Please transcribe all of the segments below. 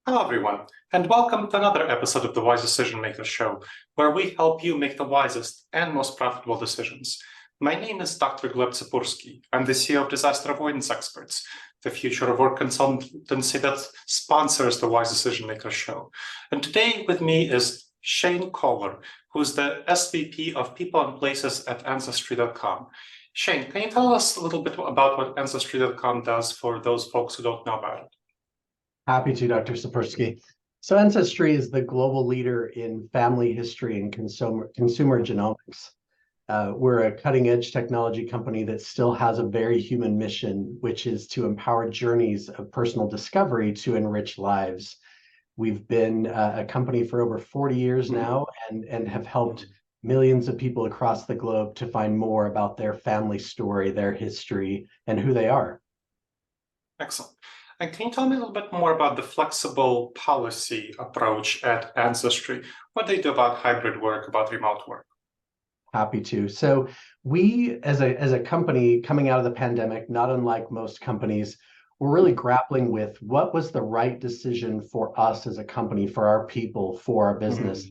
Hello, everyone, and welcome to another episode of the Wise Decision Maker Show, where we help you make the wisest and most profitable decisions. My name is Dr. Gleb Tsipursky. I'm the CEO of Disaster Avoidance Experts, the future of work consultancy that sponsors the Wise Decision Maker Show. And today with me is Shane Koller, who's the SVP of People and Places at Ancestry.com. Shane, can you tell us a little bit about what Ancestry.com does for those folks who don't know about it? Happy to, Dr. Tsipursky. So Ancestry is the global leader in family history and consumer genomics. We're a cutting-edge technology company that still has a very human mission, which is to empower journeys of personal discovery to enrich lives. We've been a company for over 40 years now and have helped millions of people across the globe to find more about their family story, their history, and who they are. Excellent. And can you tell me a little bit more about the flexible policy approach at Ancestry? What they do about hybrid work, about remote work? Happy to. So we, as a company coming out of the pandemic, not unlike most companies, we're really grappling with what was the right decision for us as a company, for our people, for our business.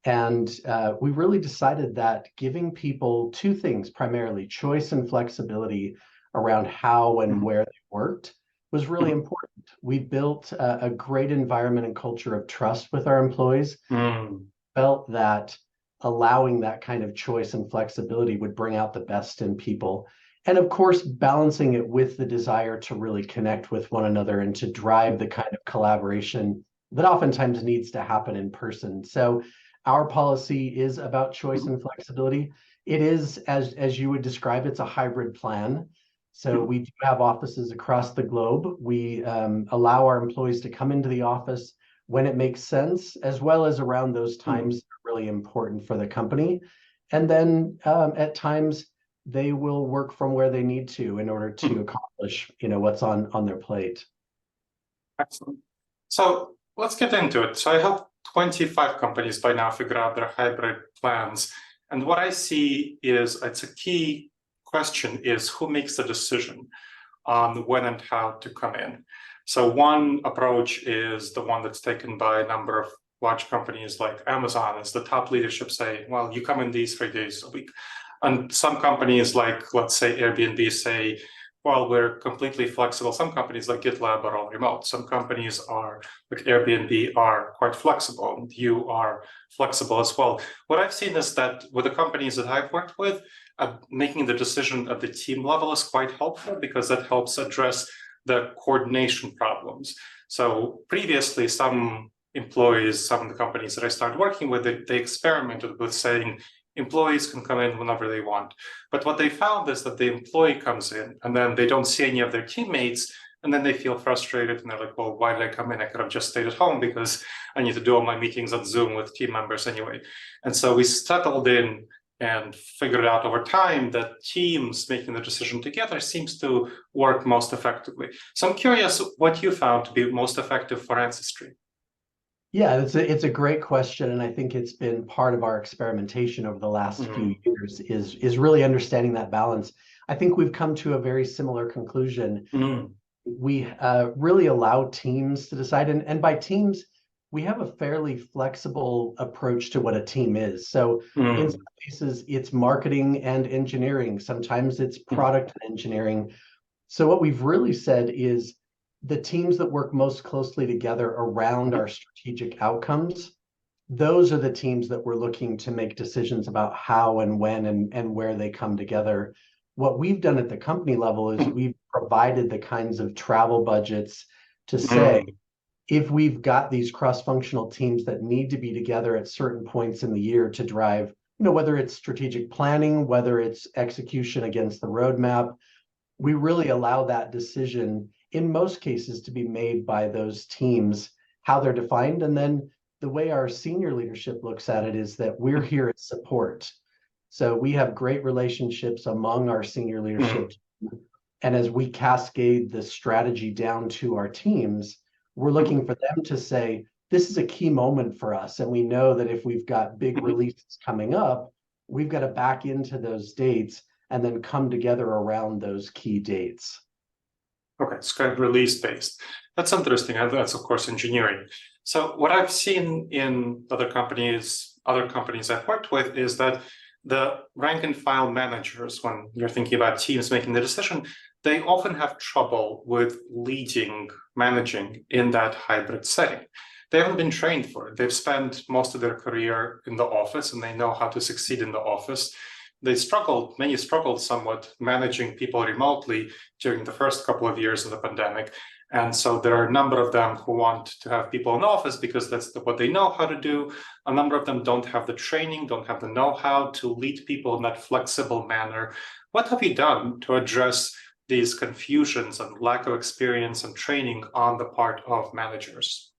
And we really decided that giving people two things, primarily choice and flexibility around how and where they worked, was really important. We built a great environment and culture of trust with our employees. Felt that allowing that kind of choice and flexibility would bring out the best in people. And of course, balancing it with the desire to really connect with one another and to drive the kind of collaboration that oftentimes needs to happen in person. So our policy is about choice and flexibility. It is, as you would describe, it's a hybrid plan. So we do have offices across the globe. We allow our employees to come into the office when it makes sense, as well as around those times that are really important for the company. And then at times, they will work from where they need to in order to accomplish, what's on their plate. Excellent. So let's get into it. So I have 25 companies by now figure out their hybrid plans. And what I see is it's a key question is who makes the decision on when and how to come in. So one approach is the one that's taken by a number of large companies like Amazon, as the top leadership say, well, you come in these 3 days a week. And some companies like, let's say, Airbnb say, well, we're completely flexible. Some companies like GitLab are all remote. Some companies are, like Airbnb, are quite flexible. And you are flexible as well. What I've seen is that with the companies that I've worked with, making the decision at the team level is quite helpful because that helps address the coordination problems. So previously, some employees, some of the companies that I started working with, they experimented with saying, employees can come in whenever they want. But what they found is that the employee comes in and then they don't see any of their teammates, and then they feel frustrated and they're like, well, why did I come in? I could have just stayed at home because I need to do all my meetings on Zoom with team members anyway. And so we settled in and figured out over time that teams making the decision together seems to work most effectively. So I'm curious what you found to be most effective for Ancestry. Yeah, it's a great question, and I think it's been part of our experimentation over the last few years is really understanding that balance. I think we've come to a very similar conclusion. We really allow teams to decide, and by teams, we have a fairly flexible approach to what a team is. So in some cases, it's marketing and engineering. Sometimes it's product and engineering. So what we've really said is the teams that work most closely together around our strategic outcomes, those are the teams that we're looking to make decisions about how and when and where they come together. What we've done at the company level is we've provided the kinds of travel budgets to say, if we've got these cross-functional teams that need to be together at certain points in the year to drive, whether it's strategic planning, whether it's execution against the roadmap, we really allow that decision in most cases to be made by those teams, how they're defined. And then the way our senior leadership looks at it is that we're here as support. So we have great relationships among our senior leadership. And as we cascade the strategy down to our teams, we're looking for them to say, this is a key moment for us. And we know that if we've got big releases coming up, we've got to back into those dates and then come together around those key dates. Okay, it's kind of release-based. That's interesting. And that's, of course, engineering. So what I've seen in other companies I've worked with is that the rank and file managers, when you're thinking about teams making the decision, they often have trouble with managing in that hybrid setting. They haven't been trained for it. They've spent most of their career in the office and they know how to succeed in the office. Many struggled somewhat managing people remotely during the first couple of years of the pandemic. And so there are a number of them who want to have people in the office because that's what they know how to do. A number of them don't have the training, don't have the know-how to lead people in that flexible manner. What have you done to address these confusions and lack of experience and training on the part of managers?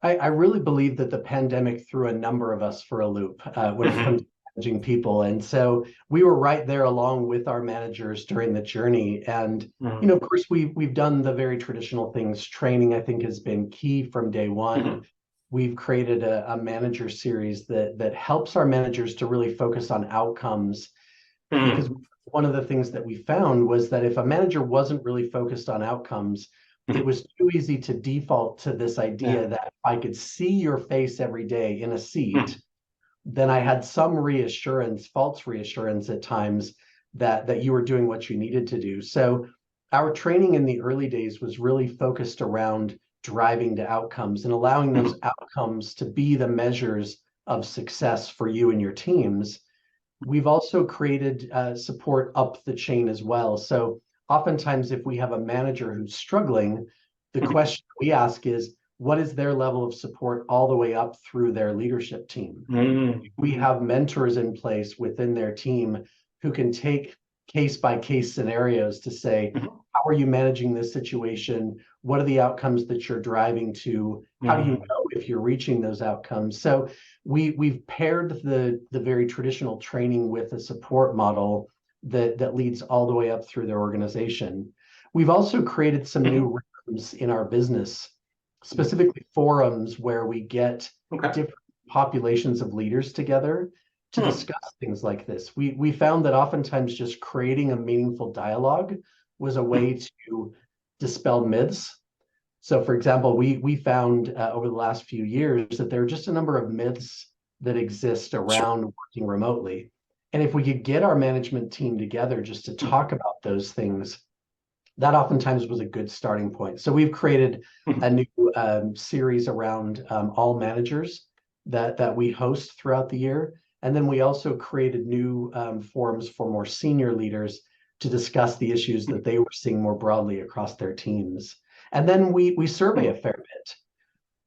I really believe that the pandemic threw a number of us for a loop when it comes to managing people. And so we were right there along with our managers during the journey. And, of course, we've done the very traditional things. Training, I think, has been key from day one. We've created a manager series that helps our managers to really focus on outcomes. Because one of the things that we found was that if a manager wasn't really focused on outcomes, it was too easy to default to this idea that if I could see your face every day in a seat, then I had some reassurance, false reassurance at times, that you were doing what you needed to do. So our training in the early days was really focused around driving to outcomes and allowing those outcomes to be the measures of success for you and your teams. We've also created support up the chain as well. So oftentimes, if we have a manager who's struggling, the question we ask is, what is their level of support all the way up through their leadership team? We have mentors in place within their team who can take case-by-case scenarios to say, how are you managing this situation? What are the outcomes that you're driving to? How do you know if you're reaching those outcomes? So we've paired the very traditional training with a support model that leads all the way up through their organization. We've also created some new rhythms in our business, specifically forums where we get different populations of leaders together to discuss things like this. We found that oftentimes just creating a meaningful dialogue was a way to dispel myths. So, for example, we found over the last few years that there are just a number of myths that exist around working remotely. And if we could get our management team together just to talk about those things, that oftentimes was a good starting point. So we've created a new series around all managers that we host throughout the year. And then we also created new forums for more senior leaders to discuss the issues that they were seeing more broadly across their teams. And then we survey a fair bit.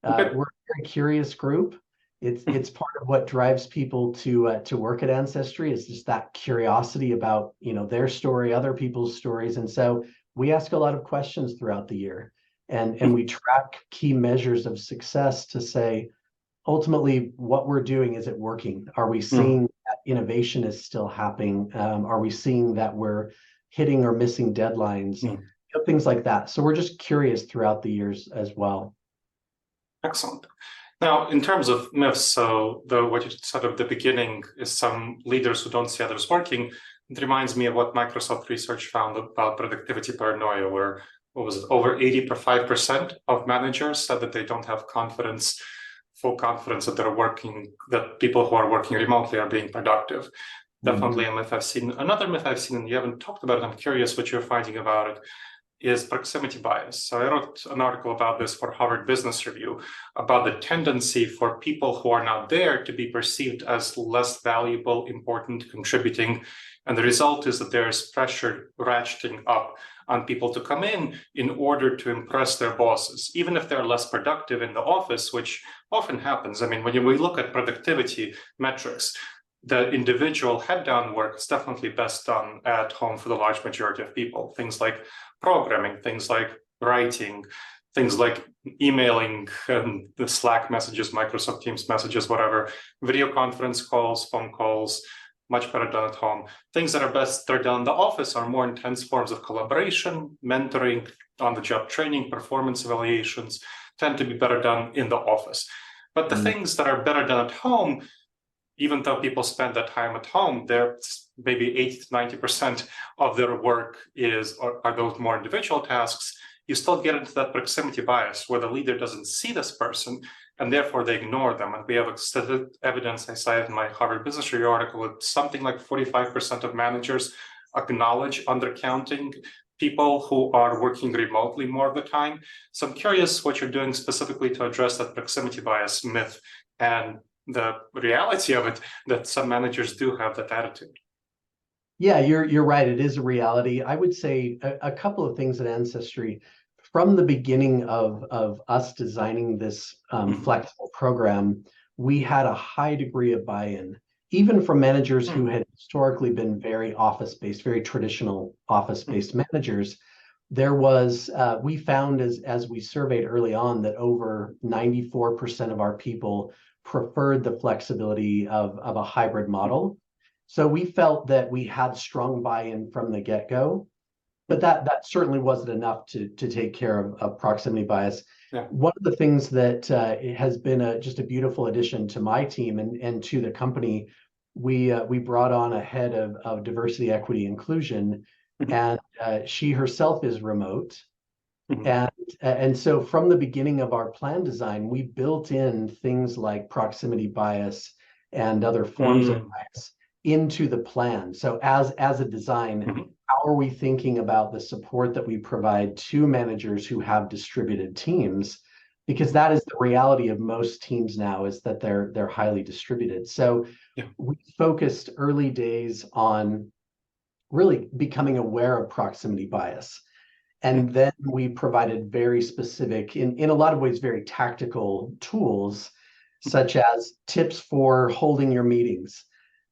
We're a very curious group. It's part of what drives people to work at Ancestry, is just that curiosity about their story, other people's stories. And so we ask a lot of questions throughout the year, and we track key measures of success to say, ultimately, what we're doing, is it working? Are we seeing that innovation is still happening? Are we seeing that we're hitting or missing deadlines? Things like that. So we're just curious throughout the years as well. Excellent. Now, in terms of myths, so what you said at the beginning is some leaders who don't see others working. It reminds me of what Microsoft research found about productivity paranoia, where, over 85% of managers said that they don't have full confidence that people who are working remotely are being productive. Definitely a myth I've seen. Another myth I've seen, and you haven't talked about it, I'm curious what you're finding about it, is proximity bias. So I wrote an article about this for Harvard Business Review, about the tendency for people who are not there to be perceived as less valuable, important, contributing. And the result is that there's pressure ratcheting up on people to come in order to impress their bosses, even if they're less productive in the office, which often happens. I mean, when we look at productivity metrics, the individual head-down work is definitely best done at home for the large majority of people. Things like programming, things like writing, things like emailing, and the Slack messages, Microsoft Teams messages, whatever, video conference calls, phone calls, much better done at home. Things that are best done in the office are more intense forms of collaboration, mentoring, on-the-job training, performance evaluations, tend to be better done in the office. But the things that are better done at home even though people spend that time at home, they're maybe 80 to 90% of their work are those more individual tasks. You still get into that proximity bias where the leader doesn't see this person and therefore they ignore them. And we have evidence I cited in my Harvard Business Review article that something like 45% of managers acknowledge undercounting people who are working remotely more of the time. So I'm curious what you're doing specifically to address that proximity bias myth and the reality of it, that some managers do have that attitude. Yeah, you're right. It is a reality. I would say a couple of things at Ancestry. From the beginning of us designing this flexible program, we had a high degree of buy-in, even from managers who had historically been very office-based, very traditional office-based managers. There was, we found as we surveyed early on that over 94% of our people preferred the flexibility of a hybrid model. So we felt that we had strong buy-in from the get-go, but that certainly wasn't enough to take care of proximity bias. Yeah. One of the things that has been just a beautiful addition to my team and to the company, we brought on a head of diversity, equity, inclusion, and she herself is remote. And so from the beginning of our plan design, we built in things like proximity bias and other forms of bias into the plan. So as a design, how are we thinking about the support that we provide to managers who have distributed teams? Because that is the reality of most teams now, is that they're highly distributed. So we focused early days on really becoming aware of proximity bias. And then we provided very specific, in a lot of ways, very tactical tools, such as tips for holding your meetings.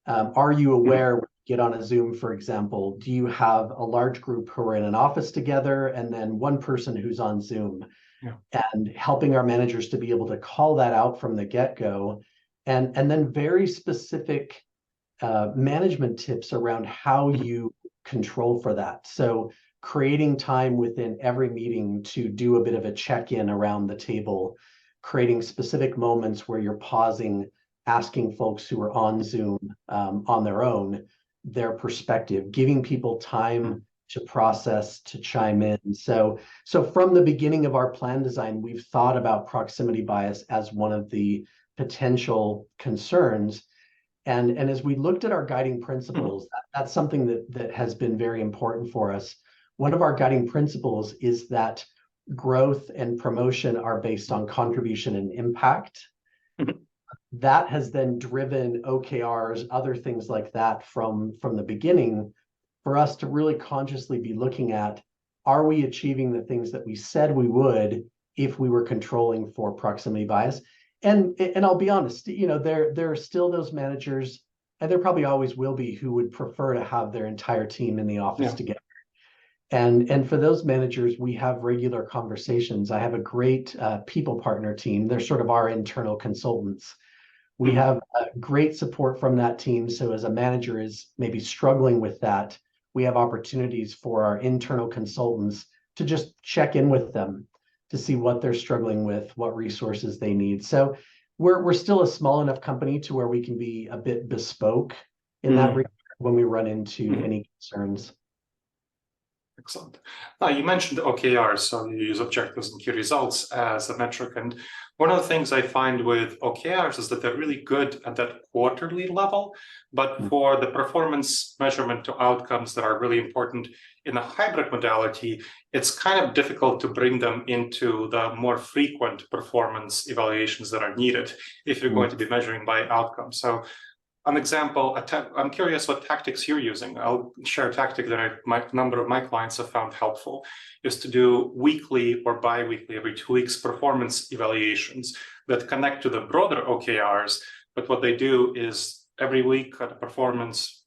Are you aware when you get on a Zoom, for example, do you have a large group who are in an office together and then one person who's on Zoom? And helping our managers to be able to call that out from the get-go, and then very specific management tips around how you control for that. So creating time within every meeting to do a bit of a check-in around the table, creating specific moments where you're pausing, asking folks who are on Zoom on their own, their perspective, giving people time to process, to chime in. So from the beginning of our plan design, we've thought about proximity bias as one of the potential concerns. And as we looked at our guiding principles, that's something that has been very important for us. One of our guiding principles is that growth and promotion are based on contribution and impact. That has then driven OKRs, other things like that from the beginning, for us to really consciously be looking at, are we achieving the things that we said we would if we were controlling for proximity bias? And I'll be honest, there are still those managers, and there probably always will be, who would prefer to have their entire team in the office together. And for those managers, we have regular conversations. I have a great people partner team. They're sort of our internal consultants. We have great support from that team. So as a manager is maybe struggling with that, we have opportunities for our internal consultants to just check in with them to see what they're struggling with, what resources they need. So we're still a small enough company to where we can be a bit bespoke in that regard when we run into any concerns. Excellent. Now, you mentioned OKRs, so you use objectives and key results as a metric. And one of the things I find with OKRs is that they're really good at that quarterly level, but for the performance measurement to outcomes that are really important in a hybrid modality, it's kind of difficult to bring them into the more frequent performance evaluations that are needed if you're going to be measuring by outcomes. So an example, I'm curious what tactics you're using. I'll share a tactic that a number of my clients have found helpful, is to do weekly or bi-weekly, every 2 weeks, performance evaluations that connect to the broader OKRs. But what they do is every week at a performance,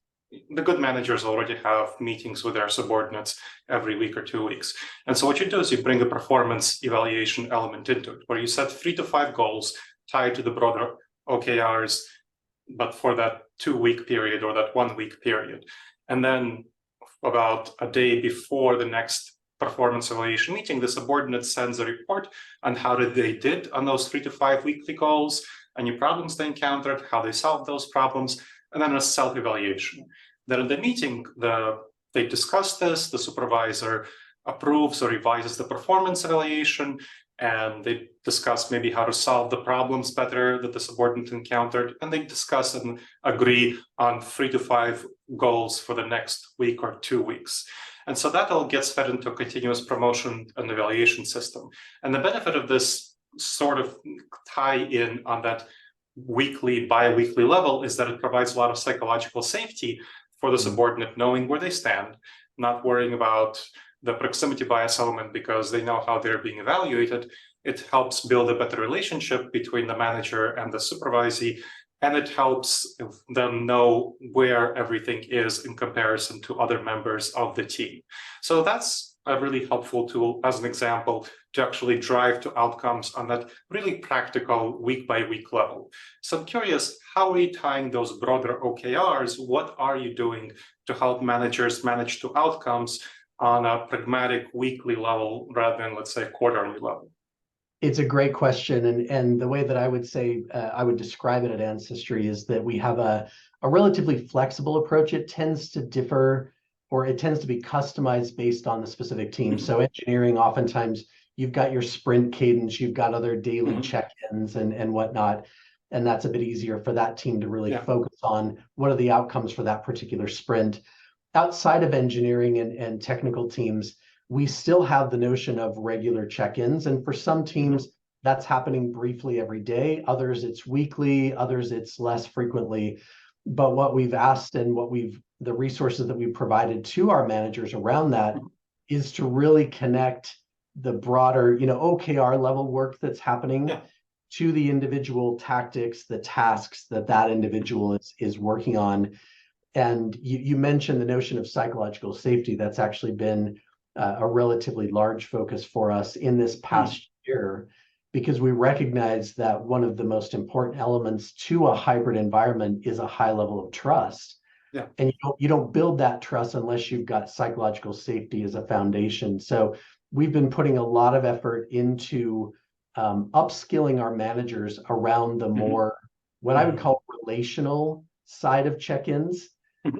the good managers already have meetings with their subordinates every week or 2 weeks. And so what you do is you bring a performance evaluation element into it, where you set 3 to 5 goals tied to the broader OKRs, but for that 2-week period or that 1-week period. And then about a day before the next performance evaluation meeting, the subordinate sends a report on how they did on those 3 to 5 weekly goals, any problems they encountered, how they solved those problems, and then a self-evaluation. Then in the meeting, they discuss this, the supervisor approves or revises the performance evaluation, and they discuss maybe how to solve the problems better that the subordinate encountered, and they discuss and agree on 3 to 5 goals for the next week or 2 weeks. And so that all gets fed into a continuous promotion and evaluation system. And the benefit of this sort of tie-in on that weekly, bi-weekly level is that it provides a lot of psychological safety for the subordinate, knowing where they stand, not worrying about the proximity bias element because they know how they're being evaluated. It helps build a better relationship between the manager and the supervisee, and it helps them know where everything is in comparison to other members of the team. So that's a really helpful tool as an example to actually drive to outcomes on that really practical week-by-week level. So I'm curious, how are you tying those broader OKRs? What are you doing to help managers manage to outcomes on a pragmatic weekly level rather than, let's say, quarterly level? It's a great question, and the way that I would say I would describe it at Ancestry is that we have a relatively flexible approach. It tends to differ, or it tends to be customized based on the specific team. So engineering, oftentimes you've got your sprint cadence, you've got other daily check-ins and whatnot, and that's a bit easier for that team to really focus on what are the outcomes for that particular sprint. Outside of engineering and technical teams, we still have the notion of regular check-ins. And for some teams, that's happening briefly every day. Others, it's weekly. Others, it's less frequently. But what we've asked and the resources that we've provided to our managers around that is to really connect the broader, OKR level work that's happening to the individual tactics, the tasks that individual is working on. And you mentioned the notion of psychological safety. That's actually been a relatively large focus for us in this past year, because we recognize that one of the most important elements to a hybrid environment is a high level of trust. Yeah. And you don't build that trust unless you've got psychological safety as a foundation. So we've been putting a lot of effort into upskilling our managers around the more, what I would call relational side of check-ins.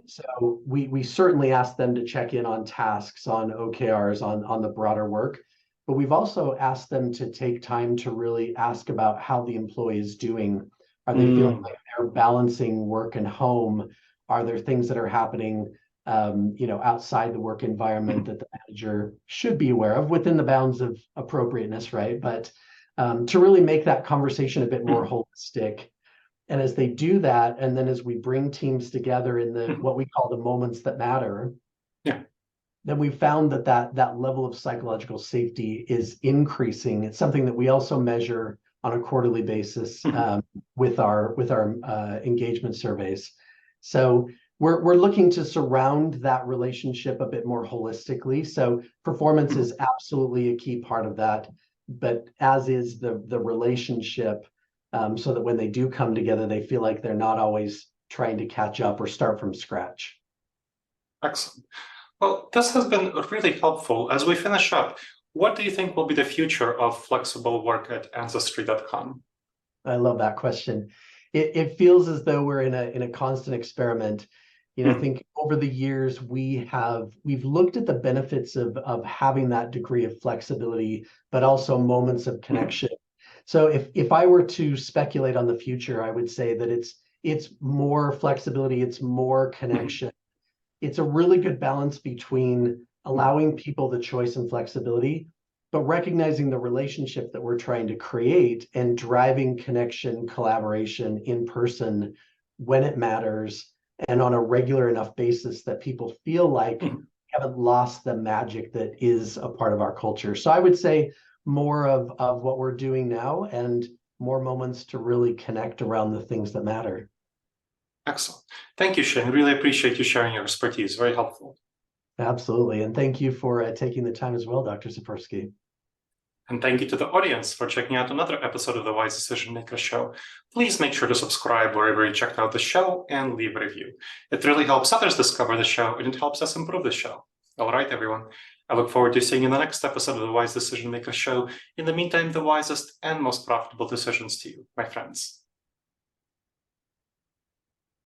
So we certainly ask them to check in on tasks, on OKRs, on the broader work, but we've also asked them to take time to really ask about how the employee is doing. Are they feeling like they're balancing work and home? Are there things that are happening, outside the work environment that the manager should be aware of within the bounds of appropriateness, right? But to really make that conversation a bit more holistic. And as they do that, and then as we bring teams together in the what we call the moments that matter, then we found that level of psychological safety is increasing. It's something that we also measure on a quarterly basis with our engagement surveys. So we're looking to surround that relationship a bit more holistically. So performance is absolutely a key part of that, but as is the relationship. So that when they do come together, they feel like they're not always trying to catch up or start from scratch. Excellent. Well, this has been really helpful. As we finish up, what do you think will be the future of flexible work at Ancestry.com? I love that question. It feels as though we're in a constant experiment. I think over the years we've looked at the benefits of having that degree of flexibility, but also moments of connection. So if I were to speculate on the future, I would say that it's more flexibility, it's more connection. It's a really good balance between allowing people the choice and flexibility, but recognizing the relationship that we're trying to create and driving connection, collaboration in person when it matters and on a regular enough basis that people feel like we haven't lost the magic that is a part of our culture. So I would say more of what we're doing now and more moments to really connect around the things that matter. Excellent. Thank you, Shane. Really appreciate you sharing your expertise. Very helpful. Absolutely. And thank you for taking the time as well, Dr. Tsipursky. And thank you to the audience for checking out another episode of the Wise Decision Maker Show. Please make sure to subscribe wherever you checked out the show and leave a review. It really helps others discover the show and it helps us improve the show. All right, everyone. I look forward to seeing you in the next episode of the Wise Decision Maker Show. In the meantime, the wisest and most profitable decisions to you, my friends.